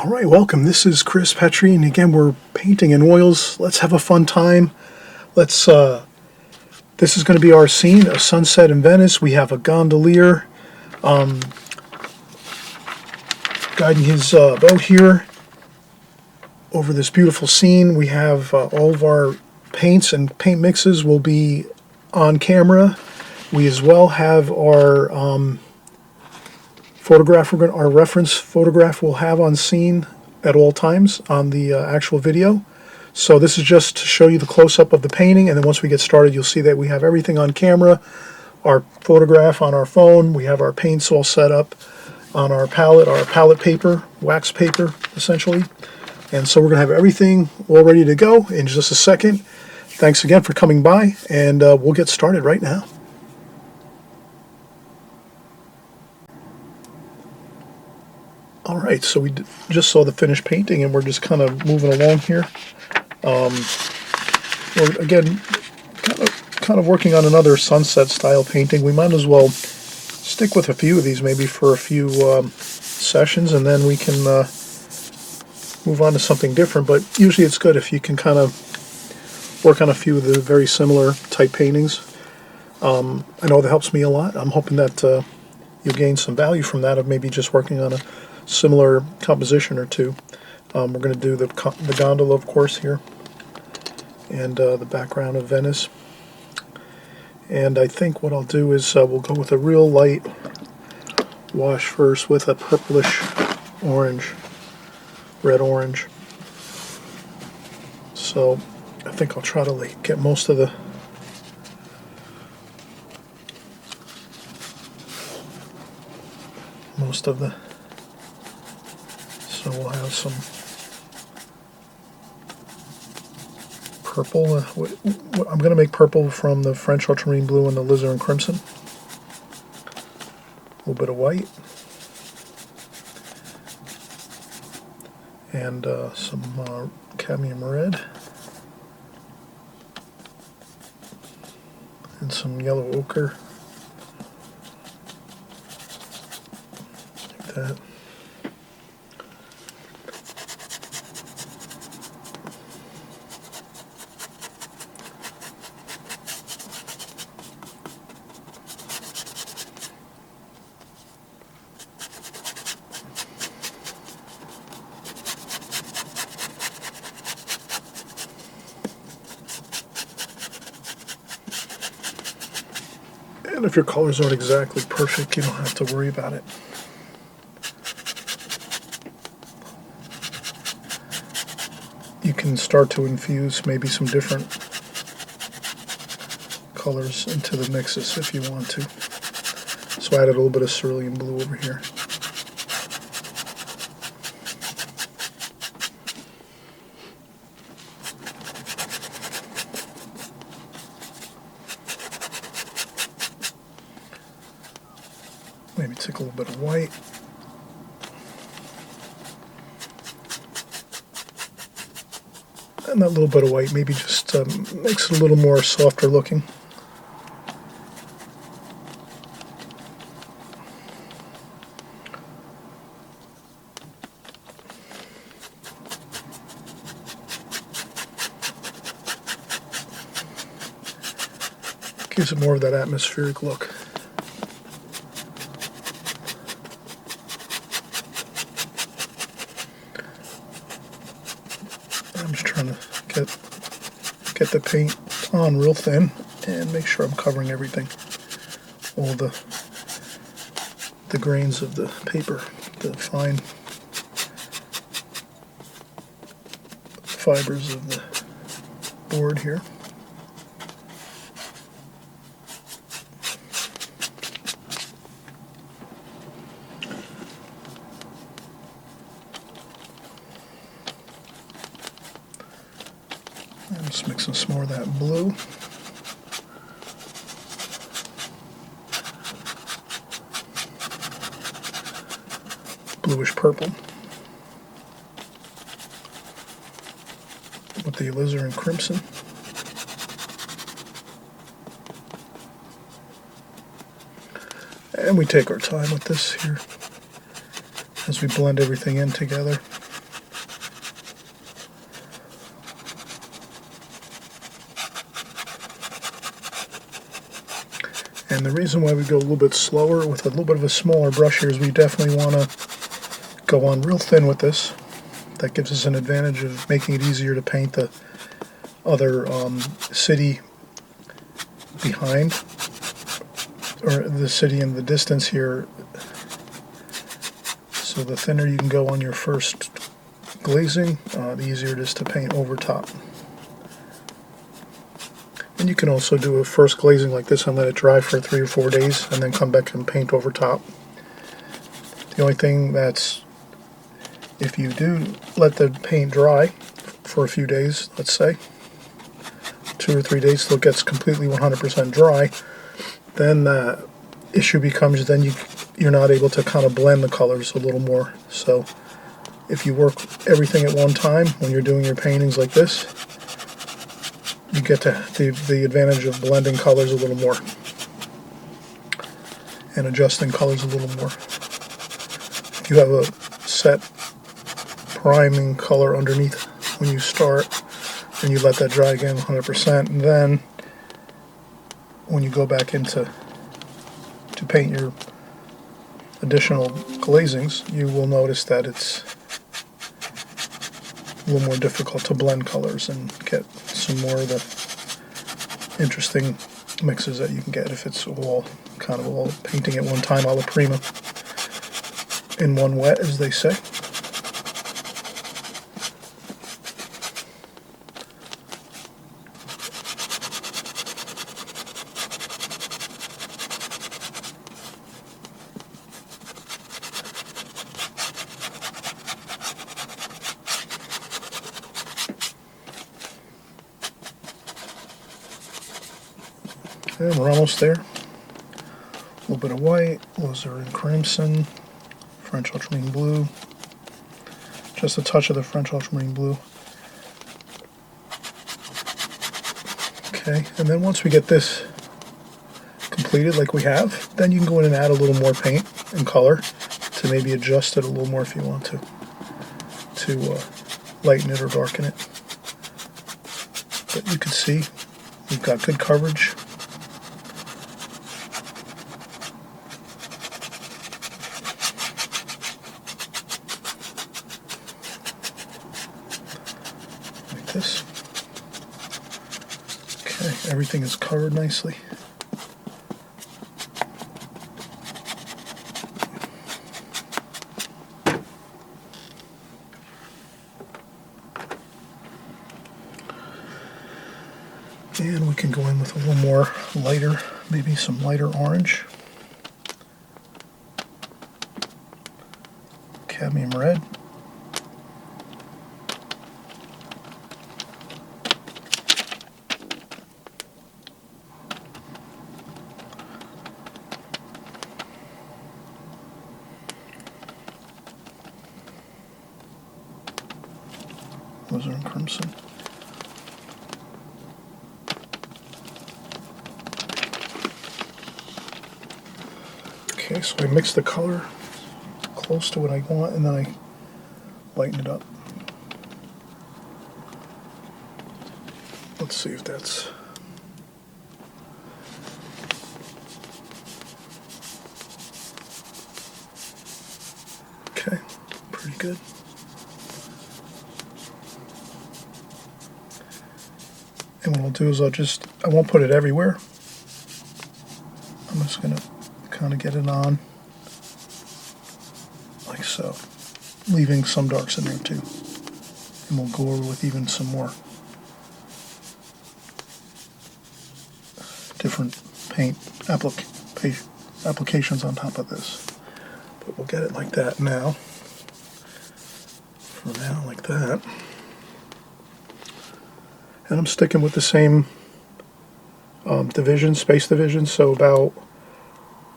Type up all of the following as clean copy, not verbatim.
All right, welcome. This is Chris Petri, and again, we're painting in oils. Let's have a fun time. This is going to be our scene, a sunset in Venice. We have a gondolier guiding his boat here over this beautiful scene. We have all of our paints and paint mixes will be on camera. We as well have our photograph, our reference photograph we'll have on scene at all times on the actual video. So this is just to show you the close-up of the painting, and then once we get started you'll see that we have everything on camera, our photograph on our phone, we have our paints all set up on our palette paper, wax paper essentially. And so we're going to have everything all ready to go in just a second. Thanks again for coming by, and we'll get started right now. Alright, so we just saw the finished painting and we're just kind of moving along here. We're again kind of working on another sunset style painting. We might as well stick with a few of these maybe for a few sessions, and then we can move on to something different. But usually it's good if you can kind of work on a few of the very similar type paintings. I know that helps me a lot. I'm hoping that you'll gain some value from that, of maybe just working on a similar composition or two. We're going to do the gondola, of course, here, and the background of Venice. And I think what I'll do is we'll go with a real light wash first with a purplish orange, red-orange. So I think I'll try to get most of the so we'll have some purple. I'm going to make purple from the French ultramarine blue and the alizarin crimson. A little bit of white. And some cadmium red. And some yellow ochre. Like that. And if your colors aren't exactly perfect, you don't have to worry about it. You can start to infuse maybe some different colors into the mixes if you want to. So I added a little bit of cerulean blue over here. Maybe take a little bit of white. And that little bit of white maybe just makes it a little more softer looking. Gives it more of that atmospheric look. I'm just trying to get the paint on real thin and make sure I'm covering everything, all the grains of the paper, the fine fibers of the board here. I'm just mixing some more of that blue. Bluish purple. With the alizarin crimson. And we take our time with this here as we blend everything in together. And the reason why we go a little bit slower with a little bit of a smaller brush here is we definitely want to go on real thin with this. That gives us an advantage of making it easier to paint the other city behind, or the city in the distance here. So the thinner you can go on your first glazing, the easier it is to paint over top. And you can also do a first glazing like this and let it dry for 3 or 4 days and then come back and paint over top. The only thing that's, if you do let the paint dry for a few days, let's say 2 or 3 days till it gets completely 100% dry, then the issue becomes then you're not able to kind of blend the colors a little more. So if you work everything at one time when you're doing your paintings like this, you get to the advantage of blending colors a little more and adjusting colors a little more. If you have a set priming color underneath when you start and you let that dry again 100%, and then when you go back into to paint your additional glazings, you will notice that it's a little more difficult to blend colors and get some more of the interesting mixes that you can get if it's all kind of all painting at one time a la prima, in one wet, as they say. And we're almost there. A little bit of white, alizarin crimson, French ultramarine blue, just a touch of the French ultramarine blue. Okay, and then once we get this completed like we have, then you can go in and add a little more paint and color to maybe adjust it a little more if you want to lighten it or darken it. But you can see we've got good coverage. This. Okay, everything is covered nicely. And we can go in with a little more lighter, maybe some lighter orange, cadmium red. Alizarin crimson. Okay, so I mix the color close to what I want and then I lighten it up. Let's see if that's... Okay, pretty good. And what I'll do is I won't put it everywhere. I'm just going to kind of get it on like so, leaving some darks in there too. And we'll go over with even some more different paint applications on top of this. But we'll get it like that now. For now, like that. And I'm sticking with the same space division, so about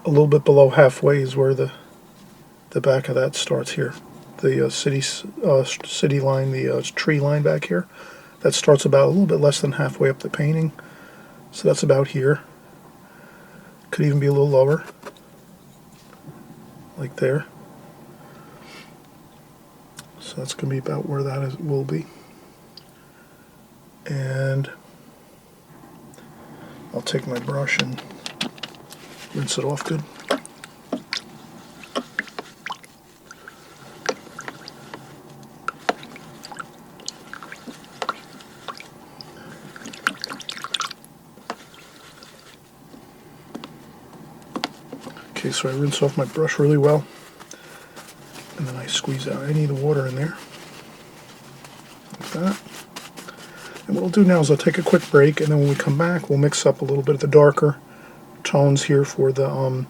a little bit below halfway is where the back of that starts here. The city line, the tree line back here, that starts about a little bit less than halfway up the painting. So that's about here. Could even be a little lower, like there. So that's going to be about where that will be. And I'll take my brush and rinse it off good. Okay, so I rinse off my brush really well, and then I squeeze out any of the water in there, like that. And what I'll do now is I'll take a quick break, and then when we come back, we'll mix up a little bit of the darker tones here for the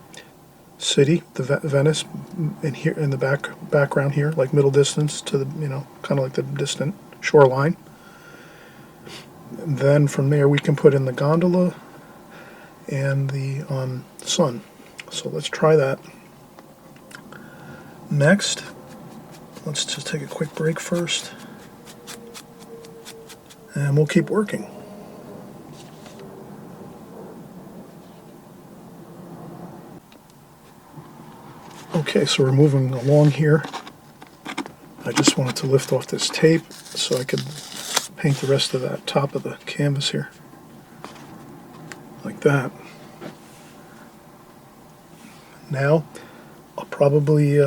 city, the Venice, and here in the background here, like middle distance to the, kind of like the distant shoreline. And then from there we can put in the gondola and the sun. So let's try that. Next, let's just take a quick break first, and we'll keep working. Okay, so we're moving along here. I just wanted to lift off this tape so I could paint the rest of that top of the canvas here, like that. Now, I'll probably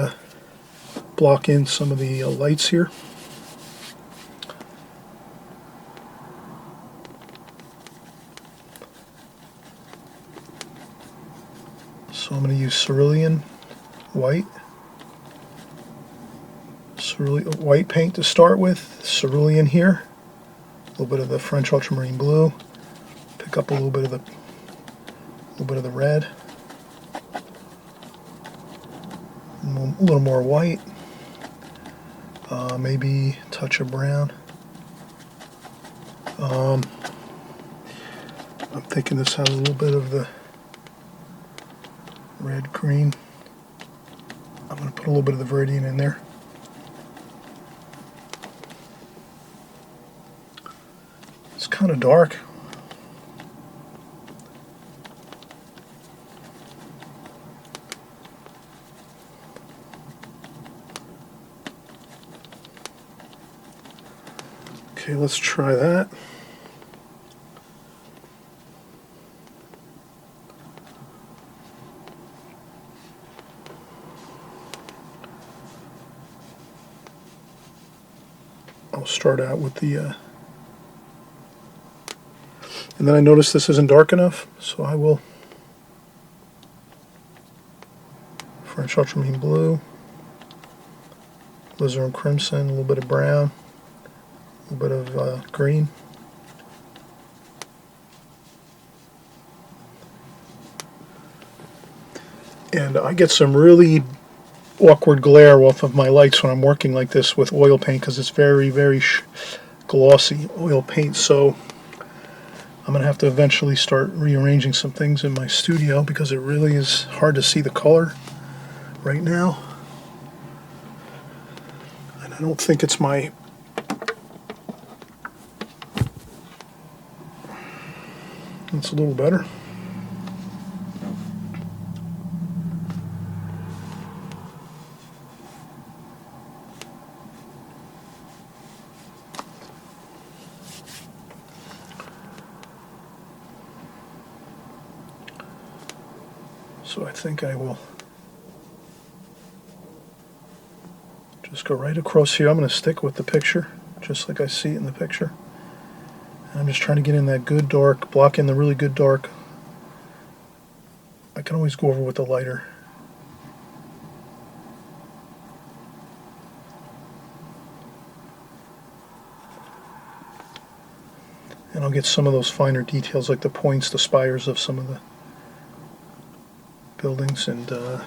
block in some of the lights here. So I'm going to use cerulean white. Cerulean white paint to start with. Cerulean here. A little bit of the French ultramarine blue. Pick up a little bit of the red. A little more white, maybe a touch of brown. I'm thinking this has a little bit of the red green. I'm going to put a little bit of the Viridian in there. It's kind of dark. Okay, let's try that. I'll start out with the, and then I notice this isn't dark enough, so I will French ultramarine blue, alizarin crimson, a little bit of brown, a little bit of green. And I get some really awkward glare off of my lights when I'm working like this with oil paint because it's very, very glossy oil paint. So I'm going to have to eventually start rearranging some things in my studio because it really is hard to see the color right now. And I don't think it's my... It's a little better. So I think I will just go right across here. I'm going to stick with the picture, just like I see it in the picture. I'm just trying to get in that good dark, block in the really good dark. I can always go over with the lighter. And I'll get some of those finer details like the points, the spires of some of the buildings. And then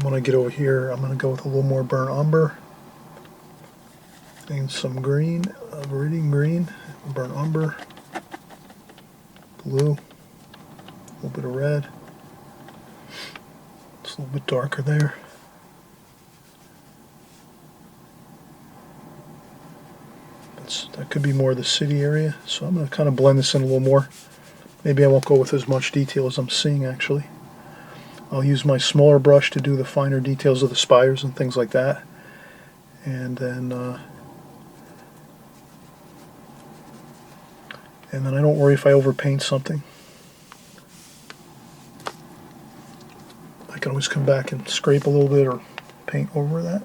when I get over here, I'm going to go with a little more burnt umber. And some green, Viridian green, burnt umber, blue, a little bit of red. It's a little bit darker there. That could be more of the city area, so I'm going to kind of blend this in a little more. Maybe I won't go with as much detail as I'm seeing actually. I'll use my smaller brush to do the finer details of the spires and things like that. And then And then I don't worry if I overpaint something. I can always come back and scrape a little bit or paint over that.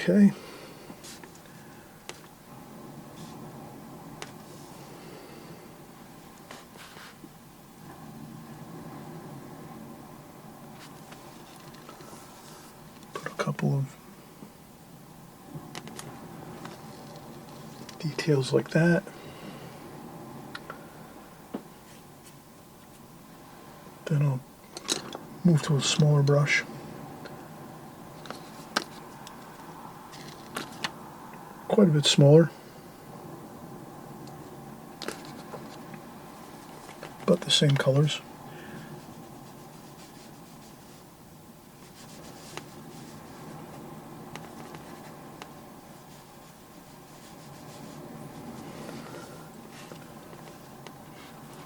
Okay. Put a couple of details like that. Then I'll move to a smaller brush. Quite a bit smaller, but the same colors.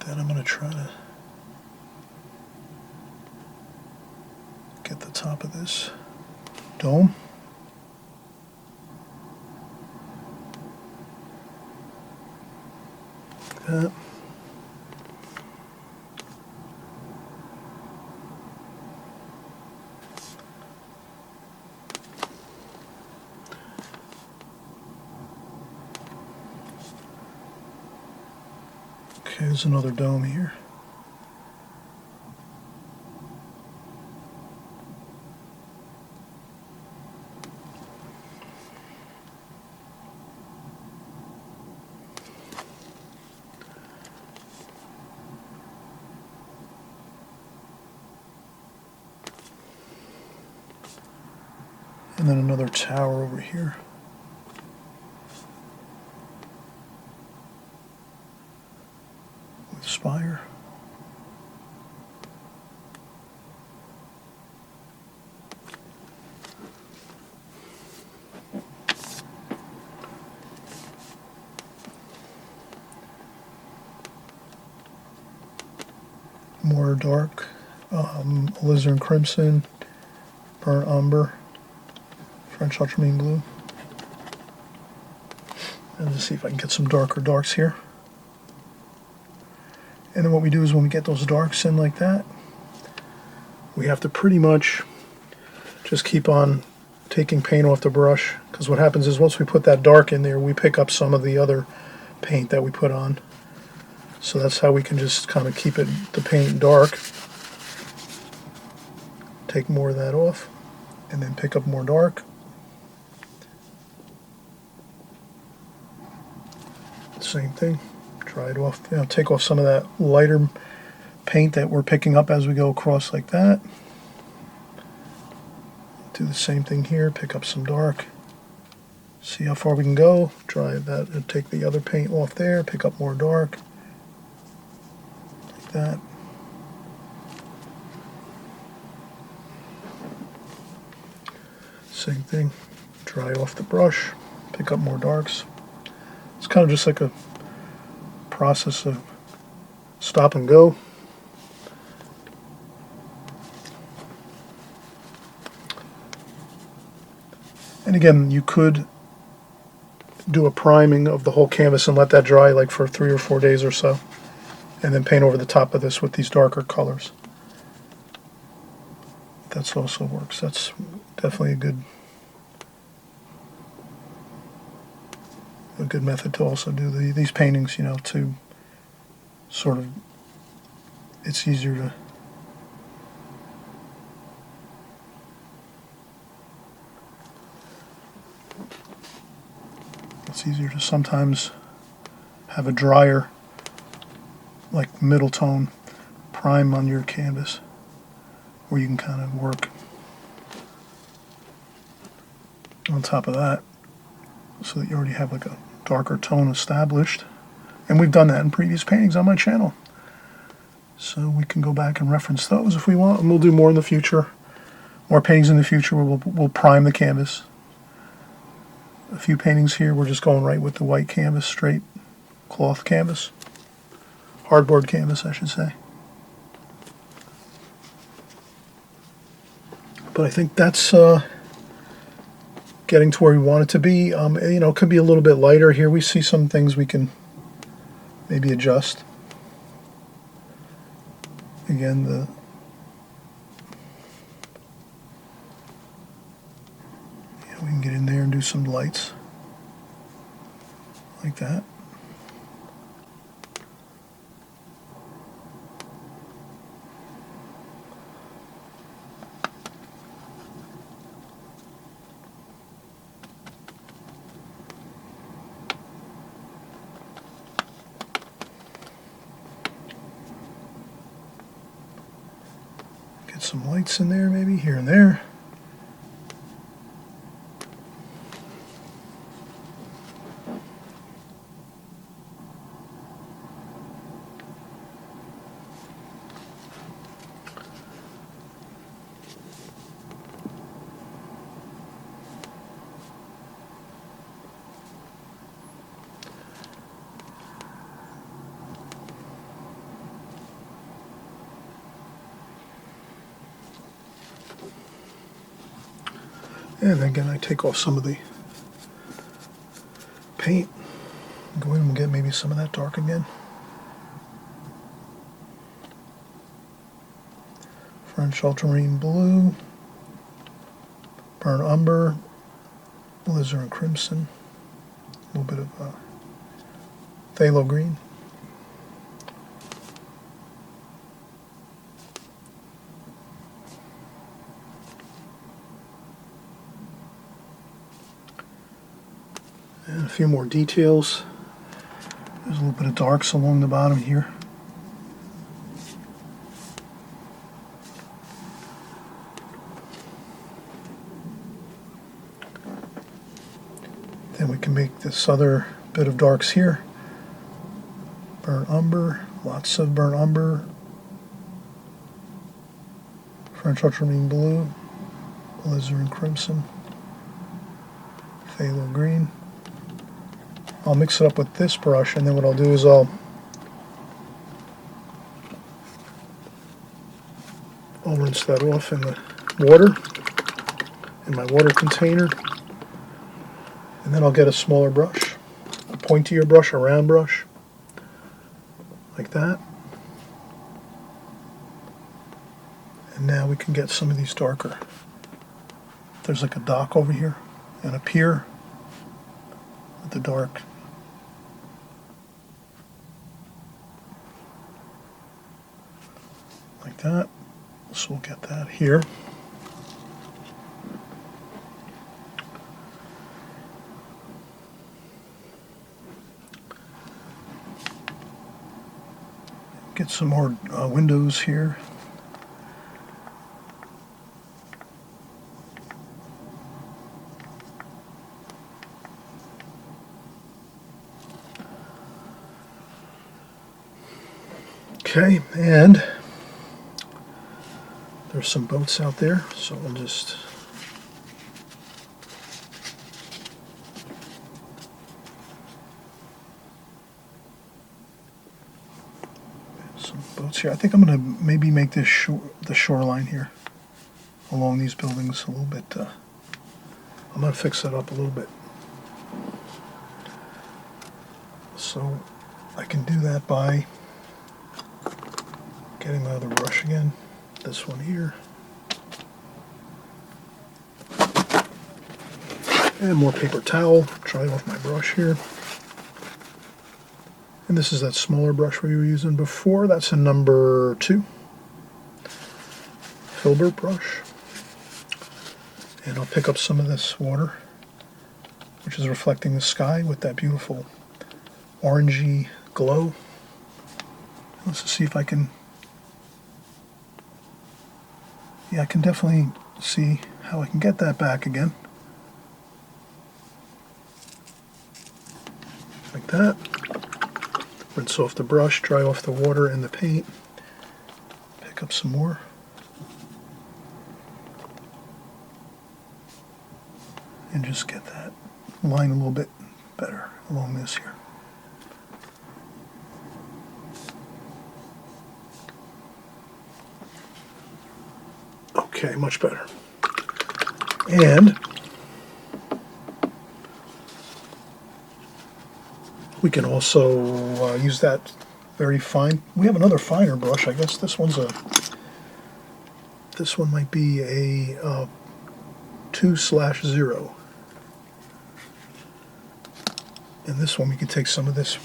Then I'm going to try to get the top of this dome. That. Okay, there's another dome here. And then another tower over here. With spire. More dark, alizarin crimson, burnt umber, French ultramarine blue. And let's see if I can get some darker darks here. And then what we do is when we get those darks in like that, we have to pretty much just keep on taking paint off the brush, because what happens is once we put that dark in there, we pick up some of the other paint that we put on. So that's how we can just kind of keep the paint dark. Take more of that off, and then pick up more dark. Same thing. Dry it off. Take off some of that lighter paint that we're picking up as we go across like that. Do the same thing here. Pick up some dark. See how far we can go. Dry that and take the other paint off there. Pick up more dark. Like that. Same thing. Dry off the brush. Pick up more darks. It's kind of just like a process of stop and go. And again, you could do a priming of the whole canvas and let that dry like for 3 or 4 days or so, and then paint over the top of this with these darker colors. That also works. That's definitely a good method to also do these paintings, to sort of, it's easier to sometimes have a drier, like middle tone prime on your canvas, where you can kind of work on top of that, so that you already have like a darker tone established. And we've done that in previous paintings on my channel, so we can go back and reference those if we want, and we'll do more in the future, more paintings in the future where we'll prime the canvas. A few paintings here we're just going right with the white canvas, straight cloth canvas, hardboard canvas I should say. But I think that's getting to where we want it to be. You know, it could be a little bit lighter. Here we see some things we can maybe adjust. Again, we can get in there and do some lights like that. Get some lights in there, maybe here and there. And again, I take off some of the paint, go in and get maybe some of that dark again. French ultramarine blue, burnt umber, alizarin crimson, a little bit of phthalo green. And a few more details. There's a little bit of darks along the bottom here. Then we can make this other bit of darks here. Burnt umber, lots of burnt umber. French ultramarine blue, alizarin crimson, phthalo green. I'll mix it up with this brush, and then what I'll do is I'll rinse that off in the water, in my water container, and then I'll get a smaller brush, a pointier brush, a round brush, like that. And now we can get some of these darker. There's like a dock over here and a pier with the dark. Like that. So we'll get that here. Get some more windows here. Okay, and there's some boats out there, so we'll just some boats here. I think I'm going to maybe make this the shoreline here along these buildings a little bit. I'm going to fix that up a little bit. So I can do that by getting my other brush again, this one here. And more paper towel, try off my brush here. And this is that smaller brush we were using before. That's a number 2 filbert brush. And I'll pick up some of this water, which is reflecting the sky with that beautiful orangey glow. Let's see if I can. Yeah, I can definitely see how I can get that back again. Like that. Rinse off the brush, dry off the water and the paint. Pick up some more. And just get that line a little bit better along this here. Okay, much better. And we can also use that very fine. We have another finer brush. I guess this one might be a 2/0. And this one we can take some of this.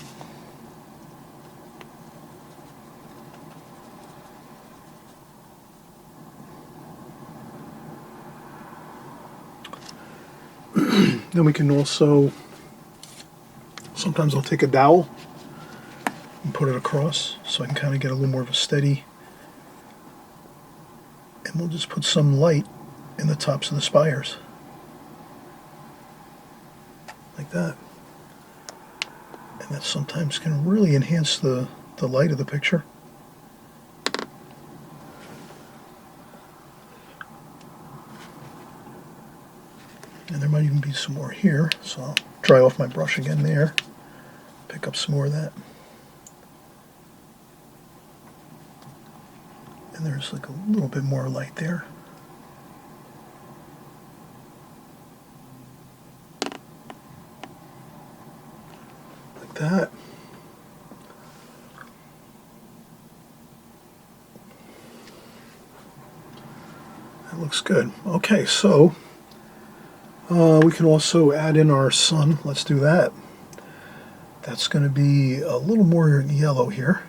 Then we can also, sometimes I'll take a dowel and put it across so I can kind of get a little more of a steady, and we'll just put some light in the tops of the spires, like that. And that sometimes can really enhance the light of the picture. And there might even be some more here, so I'll dry off my brush again there, pick up some more of that. And there's like a little bit more light there. Like that. That looks good. Okay, so we can also add in our sun. Let's do that. That's going to be a little more yellow here.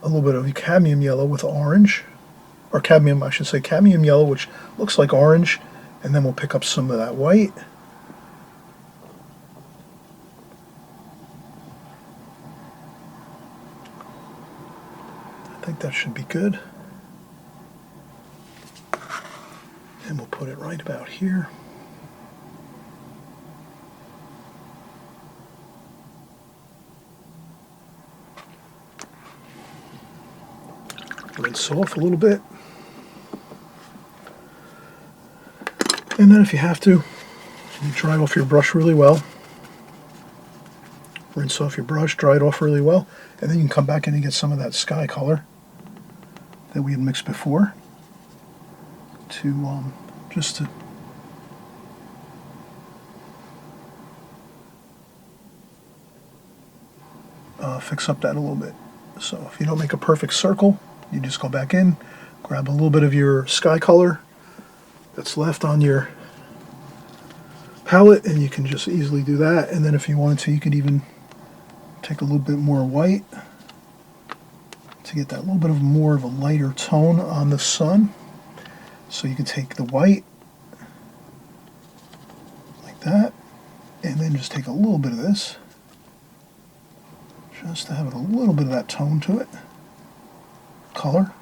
A little bit of cadmium yellow with orange, or cadmium, I should say cadmium yellow, which looks like orange, and then we'll pick up some of that white. I think that should be good. And we'll put it right about here. Rinse off a little bit. And then if you have to, you dry off your brush really well. Rinse off your brush, dry it off really well, and then you can come back in and get some of that sky color that we had mixed before to just to fix up that a little bit. So if you don't make a perfect circle, you just go back in, grab a little bit of your sky color that's left on your palette, and you can just easily do that. And then if you wanted to, you could even take a little bit more white to get that little bit of more of a lighter tone on the sun. So you can take the white like that, and then just take a little bit of this, just to have a little bit of that tone to it, color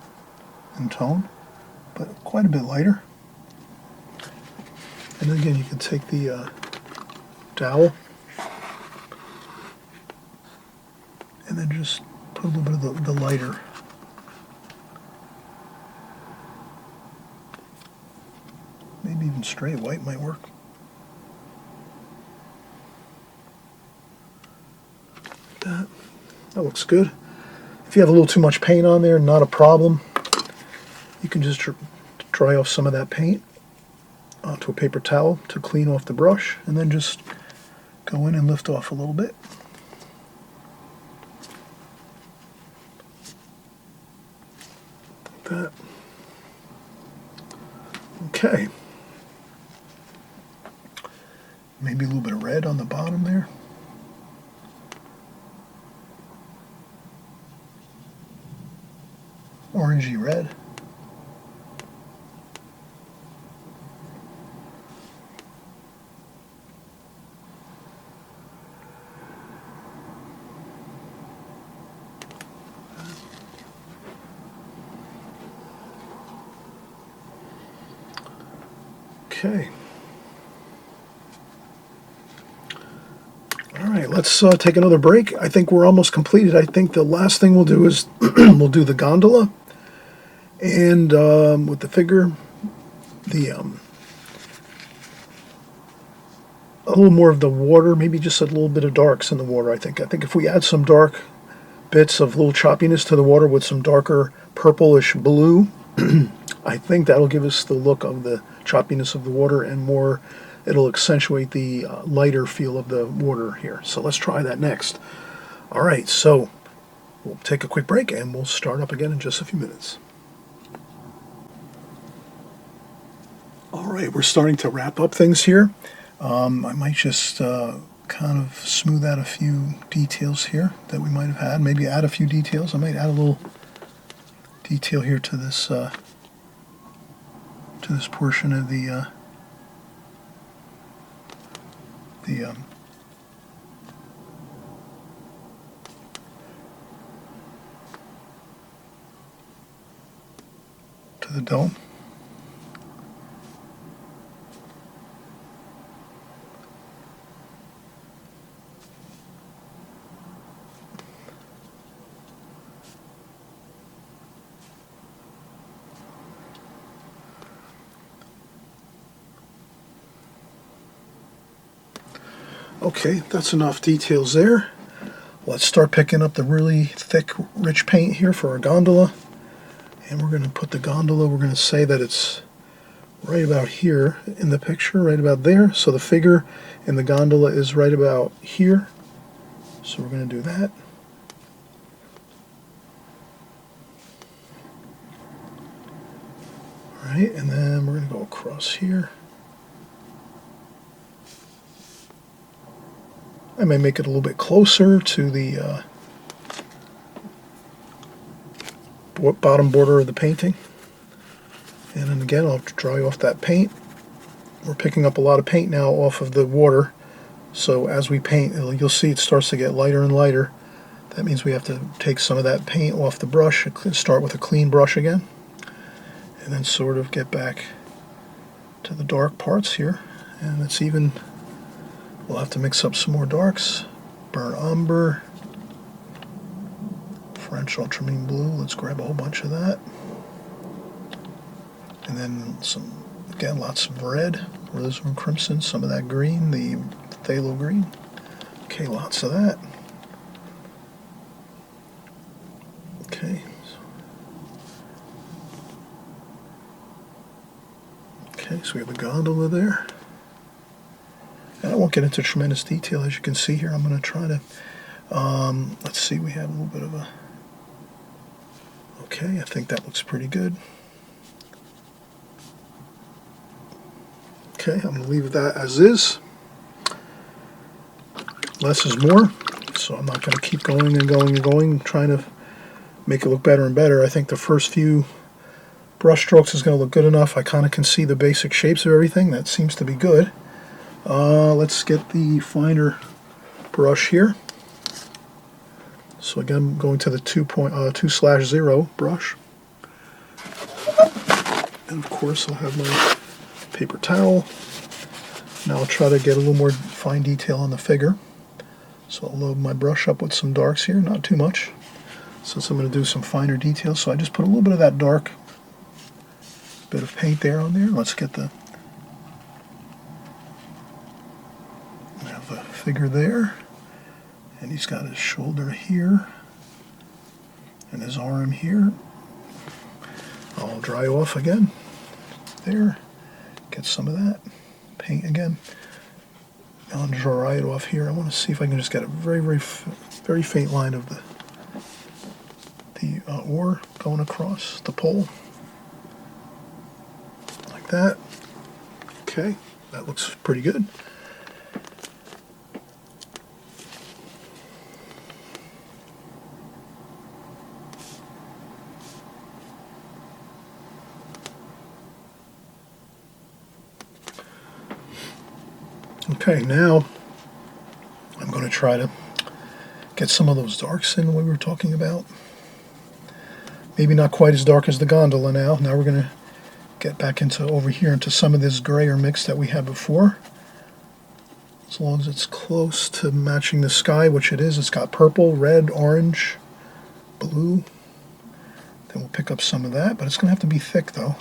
and tone, but quite a bit lighter. And then again, you can take the dowel and then just put a little bit of the lighter. Maybe even straight white might work. Like that. That looks good. If you have a little too much paint on there, not a problem. You can just dry off some of that paint onto a paper towel to clean off the brush, and then just go in and lift off a little bit. Like that. Okay. Maybe a little bit of red on the bottom there. Orangey red. Okay. All right, let's take another break. I think we're almost completed. I think the last thing we'll do is we'll do the gondola, and with the figure, the a little more of the water, maybe just a little bit of darks in the water. I think if we add some dark bits of little choppiness to the water with some darker purplish blue. I think that'll give us the look of the choppiness of the water, and more, it'll accentuate the lighter feel of the water here. So let's try that next. All right, so we'll take a quick break and we'll start up again in just a few minutes. All right, we're starting to wrap up things here. I might just kind of smooth out a few details here that we might have had. Maybe add a few details. I might add a little detail here to this portion of the dome. Okay, that's enough details there. Let's start picking up the really thick, rich paint here for our gondola. And we're going to put the gondola, we're going to say that it's right about here in the picture, right about there. So the figure in the gondola is right about here. So we're going to do that. All right, and then we're going to go across here. I may make it a little bit closer to the bottom border of the painting. And then again, I'll dry off that paint. We're picking up a lot of paint now off of the water. So as we paint, you'll see it starts to get lighter and lighter. That means we have to take some of that paint off the brush and start with a clean brush again. And then sort of get back to the dark parts here. And it's even, we'll have to mix up some more darks. Burnt umber, French ultramarine blue. Let's grab a whole bunch of that. And then some, again, lots of red, rosewood crimson, some of that green, the phthalo green. Okay, lots of that. Okay. Okay, so we have a gondola there. And I won't get into tremendous detail, as you can see here. I'm going to try to, let's see, we have a little bit of a, okay, I think that looks pretty good. Okay, I'm going to leave that as is. Less is more, so I'm not going to keep going and going and going, trying to make it look better and better. I think the first few brush strokes is going to look good enough. I kind of can see the basic shapes of everything. That seems to be good. Let's get the finer brush here. So again, I'm going to the 2/0 brush. And of course I'll have my paper towel. Now I'll try to get a little more fine detail on the figure. So I'll load my brush up with some darks here, not too much, since I'm going to do some finer details. So I just put a little bit of that dark bit of paint there on there. Let's get the figure there, and he's got his shoulder here and his arm here. I'll dry off again there, get some of that paint again. I'll dry it off here. I want to see if I can just get a very faint line of the ore going across the pole like that. Okay, that looks pretty good. Okay, now I'm going to try to get some of those darks in we were talking about. Maybe not quite as dark as the gondola now. Now we're going to get back into over here into some of this grayer mix that we had before. As long as it's close to matching the sky, which it is. It's got purple, red, orange, blue. Then we'll pick up some of that, but it's going to have to be thick though.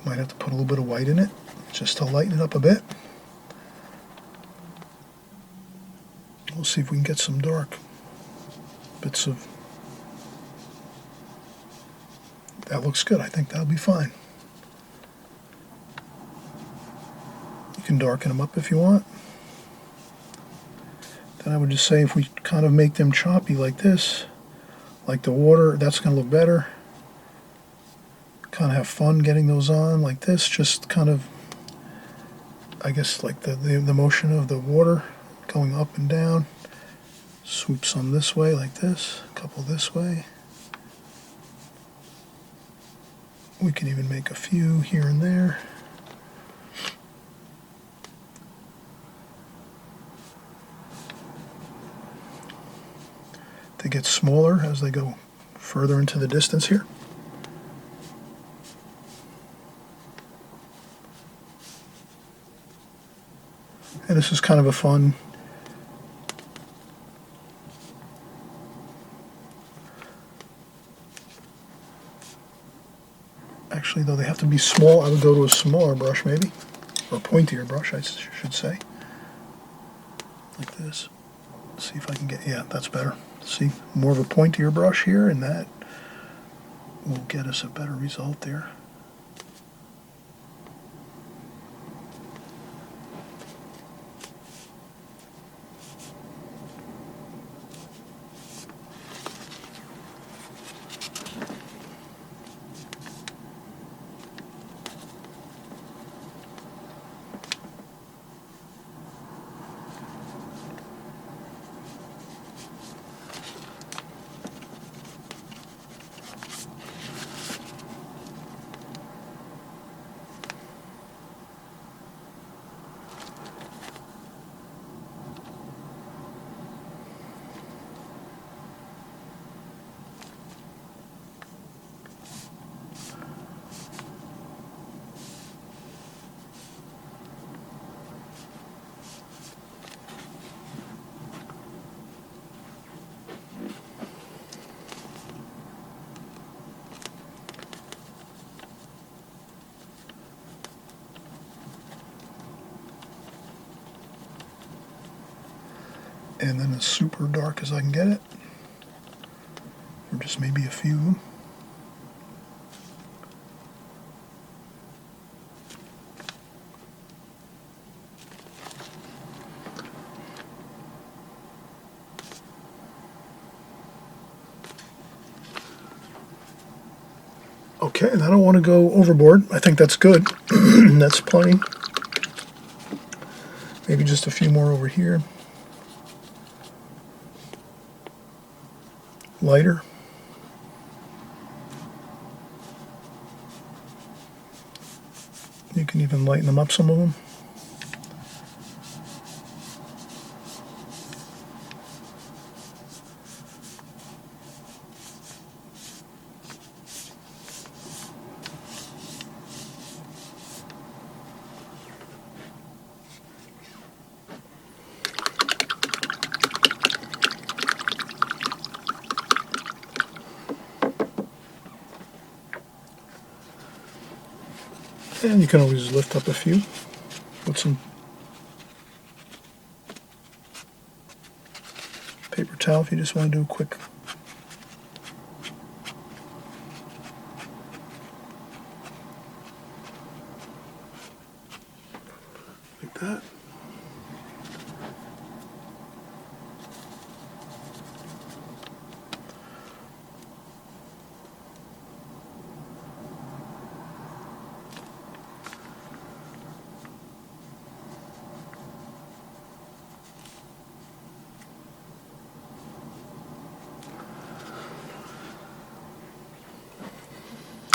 Might have to put a little bit of white in it, just to lighten it up a bit. We'll see if we can get some dark bits of... That looks good. I think that'll be fine. You can darken them up if you want. Then I would just say if we kind of make them choppy like this, like the water, that's going to look better. Kind of have fun getting those on like this, just kind of, I guess, like the motion of the water going up and down. Swoop some this way like this, a couple this way. We can even make a few here and there. They get smaller as they go further into the distance here. And this is kind of a fun actually, though they have to be small, I would go to a smaller brush maybe, or a pointier brush I should say, like this. Let's see if I can get, yeah, that's better. See, more of a pointier brush here, and that will get us a better result there. And then as super dark as I can get it, or just maybe a few of them. Okay, and I don't want to go overboard. I think that's good. That's plenty. Maybe just a few more over here. Lighter. You can even lighten them up, some of them. And you can always lift up a few with some paper towel if you just want to do a quick. Like that.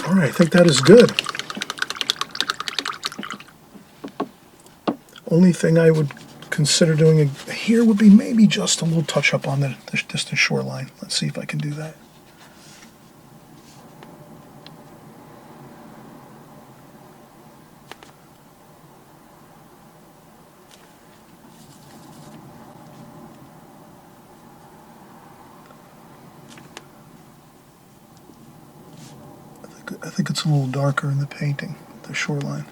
All right, I think that is good. Only thing I would consider doing here would be maybe just a little touch up on the distant shoreline. Let's see if I can do that. I think it's a little darker in the painting, the shoreline.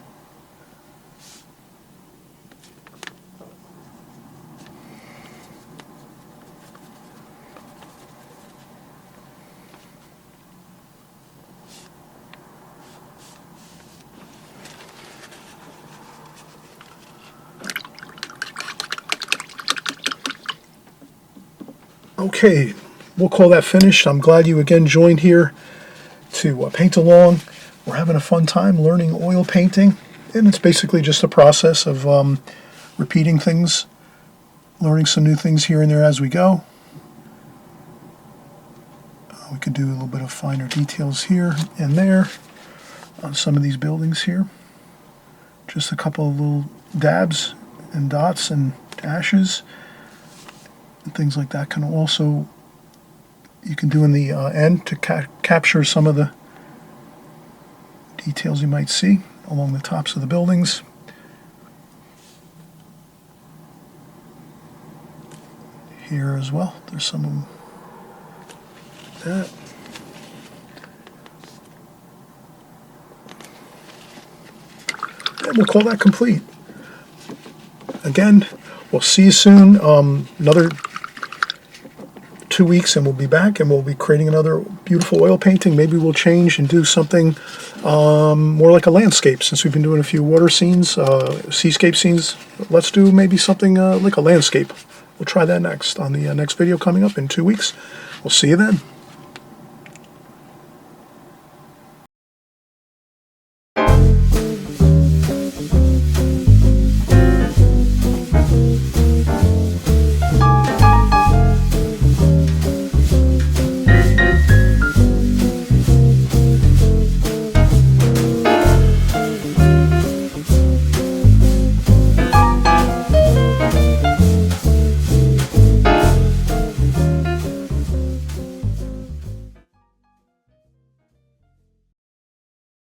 Okay, we'll call that finished. I'm glad you again joined here to paint along. We're having a fun time learning oil painting, and it's basically just a process of repeating things, learning some new things here and there as we go. We could do a little bit of finer details here and there on some of these buildings here. Just a couple of little dabs and dots and dashes and things like that can also, you can do in the end to capture some of the details you might see along the tops of the buildings. Here as well, there's some of them. That. And we'll call that complete. Again, we'll see you soon. Another 2 weeks and we'll be back and we'll be creating another beautiful oil painting. Maybe we'll change and do something more like a landscape, since we've been doing a few water scenes, seascape scenes. Let's do maybe something like a landscape. We'll try that next on the next video coming up in 2 weeks. We'll see you then.